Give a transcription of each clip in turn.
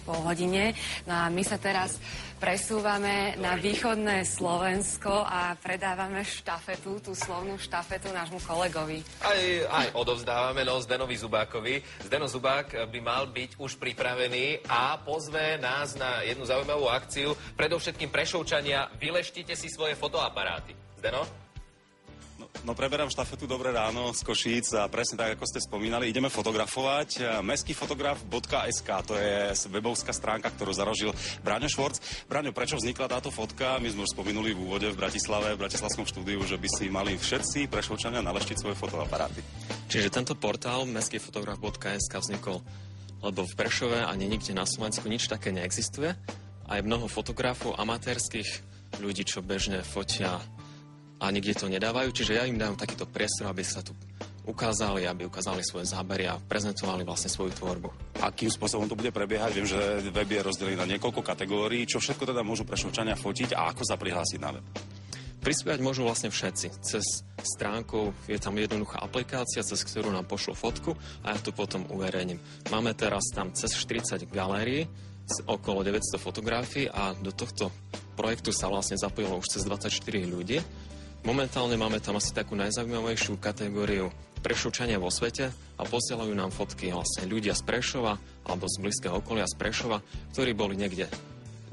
polhodine. No a my sa teraz presúvame na východné Slovensko a predávame štafetu, tú slovnú štafetu nášmu kolegovi. Aj odovzdávame Zdenovi Zubákovi. Zdeno Zubák by mal byť už pripravený a pozve nás na jednu zaujímavú akciu. Predovšetkým Prešovčania, vyleštite si svoje fotoaparáty. Zdeno? No preberám štafetu Dobré ráno z Košíc a presne tak, ako ste spomínali, ideme fotografovať. Mestskifotograf.sk, to je webovská stránka, ktorú založil Braňo Švorc. Braňo, prečo vznikla táto fotka? My sme už spomenuli v úvode v Bratislave, v bratislavskom štúdiu, že by si mali všetci Prešovčania naleštiť svoje fotoaparáty. Čiže tento portál Mestskifotograf.sk vznikol, lebo v Prešove ani nikde na Slovensku nič také neexistuje. Aj mnoho fotografov, amatérskych ľudí, čo bežne fotia a nikde to nedávajú, čiže ja im dám takýto priestor, aby sa tu ukázali, aby ukázali svoje zábery a prezentovali vlastne svoju tvorbu. Akým spôsobom to bude prebiehať? Viem, že web je rozdelený na niekoľko kategórií. Čo všetko teda môžu Prešovčania fotiť a ako sa prihlásiť na web? Prispievať môžu vlastne všetci. Cez stránku je tam jednoduchá aplikácia, cez ktorú nám pošlú fotku a ja to potom uverejním. Máme teraz tam cez 40 galérií, okolo 900 fotografií a do tohto projektu sa vlastne zapojilo už cez 24 ľudí. Momentálne máme tam asi takú najzaujímavejšiu kategóriu Prešovčania vo svete a posielajú nám fotky vlastne ľudia z Prešova alebo z blízkeho okolia z Prešova, ktorí boli niekde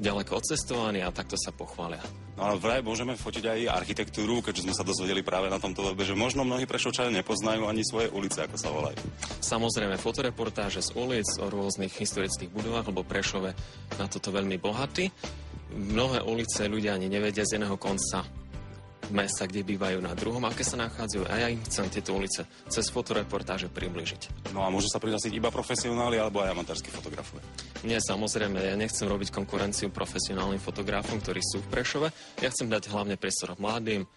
ďaleko odcestovaní a takto sa pochvália. No ale vraj môžeme fotiť aj architektúru, keďže sme sa dozvedeli práve na tomto webe, že možno mnohí Prešovčania nepoznajú ani svoje ulice, ako sa volajú. Samozrejme, fotoreportáže z ulic o rôznych historických budovách, lebo Prešove na toto veľmi bohatý. Mnohé ulice ľudia ani nevedia z jedného konca mesta, kde bývajú na druhom, aké sa nachádzajú, a ja im chcem tieto ulice cez fotoreportáže približiť. No a môžu sa prihlásiť iba profesionáli alebo aj amatérski fotografovia? Nie, samozrejme, ja nechcem robiť konkurenciu profesionálnym fotografom, ktorí sú v Prešove. Ja chcem dať hlavne priestor mladým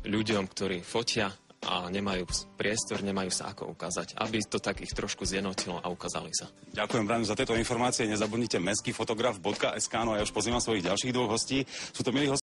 ľuďom, ktorí fotia a nemajú priestor, nemajú sa ako ukázať, aby to tak ich trošku zjednotilo a ukázali sa. Ďakujem, Braňo, za tieto informácie. Nezabudnite mestskifotograf.sk, no a ja už pozývam svojich ďalších dvoch hostí. Sú to milí hostia